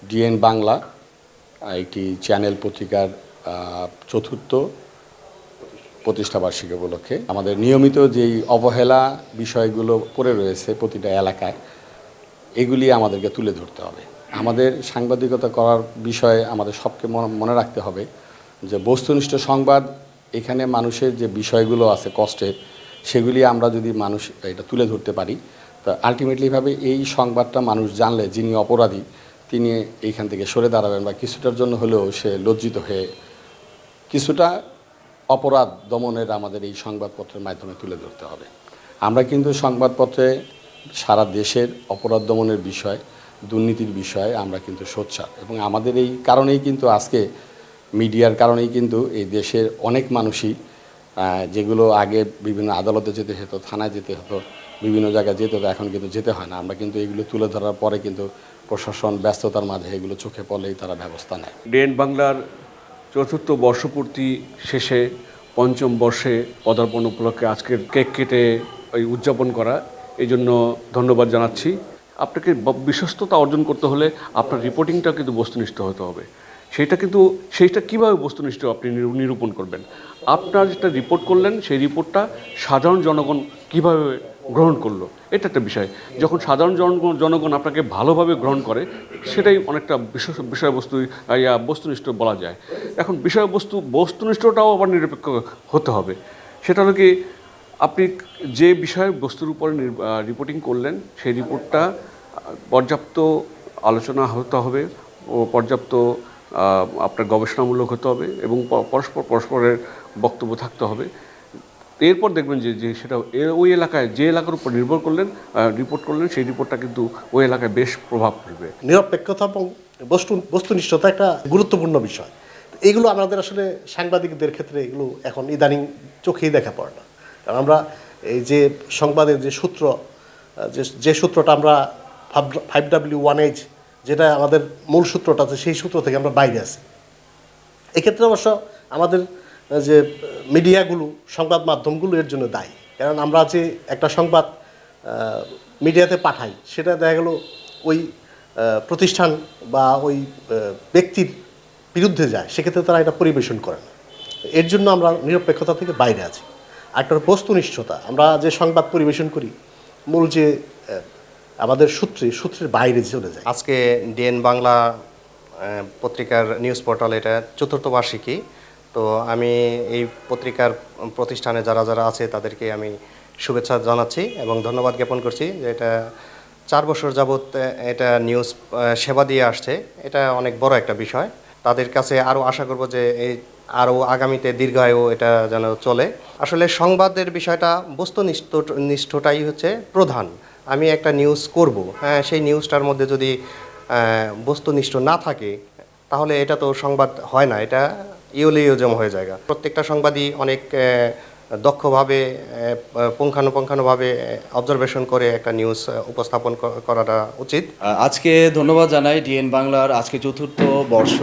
DNA Bangla একটি channel পত্রিকার চতুর্থ প্রতিষ্ঠাবার্ষিকী উপলক্ষে আমাদের নিয়মিত যেই অবহেলা বিষয়গুলো পড়ে রয়েছে প্রতিটা এলাকায়, এগুলি আমাদেরকে তুলে ধরতে হবে। আমাদের সাংবাদিকতা করার বিষয়ে আমাদের সবকে মনে রাখতে হবে যে বস্তুনিষ্ঠ সংবাদ, এখানে মানুষের যে বিষয়গুলো আছে কষ্টের, সেগুলি আমরা যদি মানুষ এটা তুলে ধরতে পারি, তো আলটিমেটলিভাবে এই সংবাদটা মানুষ জানলে যিনি অপরাধী তিনি এইখান থেকে সরে দাঁড়াবেন বা কিছুটার জন্য হলেও সে লজ্জিত হয়ে কিছুটা অপরাধ দমনের আমাদের এই সংবাদপত্রের মাধ্যমে তুলে ধরতে হবে। আমরা কিন্তু সংবাদপত্রে সারা দেশের অপরাধ দমনের বিষয়, দুর্নীতির বিষয়ে আমরা কিন্তু সোচ্চার, এবং আমাদের এই কারণেই কিন্তু আজকে মিডিয়ার কারণেই কিন্তু এই দেশের অনেক মানুষই যেগুলো আগে বিভিন্ন আদালতে যেতে হতো, থানায় যেতে হতো, বিভিন্ন জায়গায় যেতে হতো, এখন কিন্তু যেতে হয় না। আমরা কিন্তু এগুলো তুলে ধরার পরে কিন্তু প্রশাসন ব্যস্ততার মাঝে এগুলো চোখে পড়লেই তারা ব্যবস্থা নেয়। ডিএন বাংলার চতুর্থ বর্ষপূর্তি শেষে পঞ্চম বর্ষে পদার্পণ উপলক্ষে আজকের কেক কেটে ওই উদযাপন করা, এই জন্য ধন্যবাদ জানাচ্ছি। আপনাকে বিশ্বস্ততা অর্জন করতে হলে আপনার রিপোর্টিংটা কিন্তু বস্তুনিষ্ঠ হতে হবে। সেইটা কীভাবে বস্তুনিষ্ঠ আপনি নিরূপণ করবেন? আপনার যেটা রিপোর্ট করলেন সেই রিপোর্টটা সাধারণ জনগণ কীভাবে গ্রহণ করলো, এটা একটা বিষয়। যখন সাধারণ জনগণ আপনাকে ভালোভাবে গ্রহণ করে, সেটাই অনেকটা বিষয়বস্তু বস্তুনিষ্ঠ বলা যায়। এখন বস্তুনিষ্ঠটাও আবার নিরপেক্ষ হতে হবে। সেটা হলো কি, আপনি যে বিষয়ের বস্তুর উপরে রিপোর্টিং করলেন সেই রিপোর্টটা পর্যাপ্ত আলোচনা হতে হবে ও পর্যাপ্ত আপনার গবেষণামূলক হতে হবে এবং পরস্পরের বক্তব্য থাকতে হবে। এরপর দেখবেন যে সেটা ওই এলাকায় যে এলাকার উপর নির্ভর করলেন রিপোর্ট করলেন, সেই রিপোর্টটা কিন্তু ওই এলাকায় বেশ প্রভাব ফেলবে। নিরপেক্ষতা এবং বস্তুনিষ্ঠতা একটা গুরুত্বপূর্ণ বিষয়। এগুলো আমাদের আসলে সাংবাদিকদের ক্ষেত্রে এগুলো এখন ইদানিং চোখেই দেখা পড়ে না। কারণ আমরা এই যে সংবাদের যে সূত্রটা আমরা 5W1H যেটা আমাদের মূল সূত্রটা আছে, সেই সূত্র থেকে আমরা বাইরে আছি। এক্ষেত্রে অবশ্য আমাদের যে মিডিয়াগুলো, সংবাদ মাধ্যমগুলো এর জন্য দায়ী। কারণ আমরা যে একটা সংবাদ মিডিয়াতে পাঠাই, সেটা দেখা গেল ওই প্রতিষ্ঠান বা ওই ব্যক্তির বিরুদ্ধে যায়, সেক্ষেত্রে তারা এটা পরিবেশন করে না। এর জন্য আমরা নিরপেক্ষতা থেকে বাইরে আছি। একটা বস্তুনিষ্ঠতা, আমরা যে সংবাদ পরিবেশন করি মূল যে আমাদের সূত্রের বাইরে চলে যায়। আজকে ডিএন বাংলা পত্রিকার নিউজ পোর্টাল, এটা চতুর্থ বার্ষিকী। তো আমি এই পত্রিকার প্রতিষ্ঠানে যারা যারা আছে তাদেরকে আমি শুভেচ্ছা জানাচ্ছি এবং ধন্যবাদ জ্ঞাপন করছি যে এটা 4 বছর যাবৎ এটা নিউজ সেবা দিয়ে আসছে। এটা অনেক বড় একটা বিষয়। তাদের কাছে আরও আশা করব যে এই আরও আগামীতে দীর্ঘায়ু এটা যেন চলে। আসলে সংবাদের বিষয়টা বস্তুনিষ্ঠটাই হচ্ছে প্রধান। আমি একটা নিউজ করব, হ্যাঁ, সেই নিউজটার মধ্যে যদি বস্তুনিষ্ঠ না থাকে তাহলে এটা তো সংবাদ হয় না, এটা ইওলিওজম হয়ে যায়। প্রত্যেকটা সংবাদই অনেক দক্ষভাবে পুঙ্খানুপুঙ্খানুভাবে অবজারভেশন করে একটা নিউজ উপস্থাপন করাটা উচিত। আজকে ধন্যবাদ জানাই ডিএন বাংলার আজকে চতুর্থ বর্ষ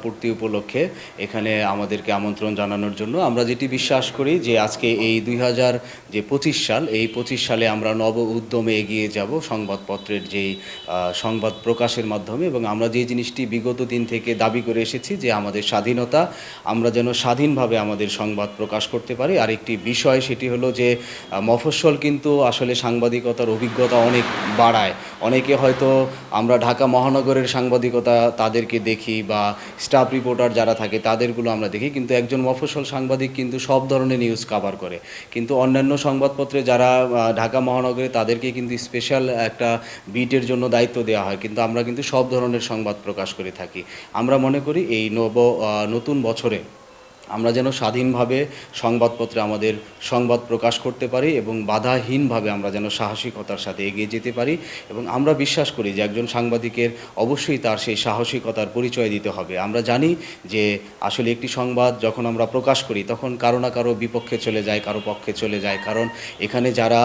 পূর্তি উপলক্ষে এখানে আমাদেরকে আমন্ত্রণ জানানোর জন্য। আমরা যেটি বিশ্বাস করি যে আজকে এই 2025 সাল, এই 25 সালে আমরা নব উদ্যমে এগিয়ে যাব সংবাদপত্রের যেই সংবাদ প্রকাশের মাধ্যমে, এবং আমরা যে জিনিসটি বিগত দিন থেকে দাবি করে এসেছি যে আমাদের স্বাধীনতা, আমরা যেন স্বাধীনভাবে আমাদের সংবাদ প্রকাশ করতে পারি। আরেকটি বিষয় সেটি হলো যে মফস্বল কিন্তু আসলে সাংবাদিকতার অভিজ্ঞতা অনেক বাড়ায়। অনেকে হয়তো আমরা ঢাকা মহানগরের সাংবাদিকতা তাদেরকে দেখি বা স্টাফ রিপোর্টার যারা থাকে তাদেরগুলো আমরা দেখি, কিন্তু একজন মফস্বল সাংবাদিক কিন্তু সব ধরনের নিউজ কভার করে। কিন্তু অন্যান্য সংবাদপত্রে যারা ঢাকা মহানগরে তাদেরকে কিন্তু স্পেশাল একটা বিটের জন্য দায়িত্ব দেওয়া হয়, কিন্তু আমরা কিন্তু সব ধরনের সংবাদ প্রকাশ করে থাকি। আমরা মনে করি এই নতুন বছরে আমরা যেন স্বাধীনভাবে সংবাদপত্রে আমাদের সংবাদ প্রকাশ করতে পারি এবং বাধাহীনভাবে আমরা যেন সাহসিকতার সাথে এগিয়ে যেতে পারি। এবং আমরা বিশ্বাস করি যে একজন সাংবাদিকের অবশ্যই তার সেই সাহসিকতার পরিচয় দিতে হবে। আমরা জানি যে আসলে একটি সংবাদ যখন আমরা প্রকাশ করি তখন কারো না কারো বিপক্ষে চলে যায়, কারো পক্ষে চলে যায়, কারণ এখানে যারা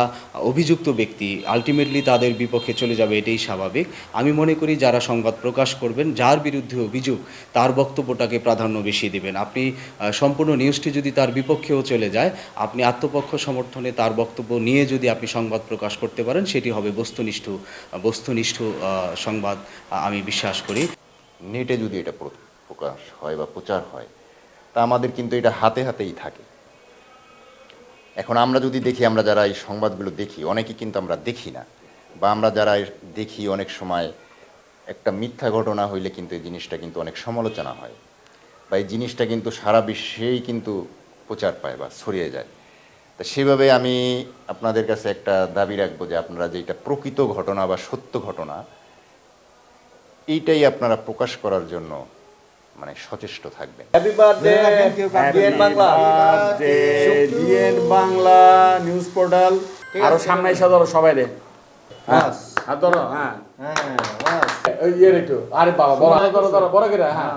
অভিযুক্ত ব্যক্তি আলটিমেটলি তাদের বিপক্ষে চলে যাবে, এটাই স্বাভাবিক। আমি মনে করি যারা সংবাদ প্রকাশ করবেন, যার বিরুদ্ধে অভিযোগ, তার বক্তব্যটাকে প্রাধান্য বেশি দেবেন। আপনি সম্পূর্ণ নিউজটি যদি তার বিপক্ষেও চলে যায়, আপনি আত্মপক্ষ সমর্থনে তার বক্তব্য নিয়ে যদি আপনি সংবাদ প্রকাশ করতে পারেন, সেটি হবে বস্তুনিষ্ঠ সংবাদ আমি বিশ্বাস করি। নেটে যদি এটা প্রকাশ হয় বা প্রচার হয়, তা আমাদের কিন্তু এটা হাতে হাতেই থাকে। এখন আমরা যদি দেখি, আমরা যারা এই সংবাদগুলো দেখি, অনেকে কিন্তু আমরা দেখি না, বা আমরা যারা দেখি অনেক সময় একটা মিথ্যা ঘটনা হইলে কিন্তু এই জিনিসটা কিন্তু অনেক সমালোচনা হয়, বা এই জিনিসটা কিন্তু সারা বিশ্বেই কিন্তু প্রচার পায় বা ছড়িয়ে যায়। তা সেভাবে আমি আপনাদের কাছে একটা দাবি রাখবো যে আপনারা যেটা প্রকৃত ঘটনা বা সত্য ঘটনা, এইটাই আপনারা প্রকাশ করার জন্য মানে সচেষ্ট থাকবেন। Happy birthday DN Bangla, DN Bangla news portal. আরো সামনে এসে ধরো সবাই রে, হ্যাঁ আর ধরো, হ্যাঁ ওই ইয়ে একটু, আরে বাবা বড় ধরো ধরো বড় করে, হ্যাঁ।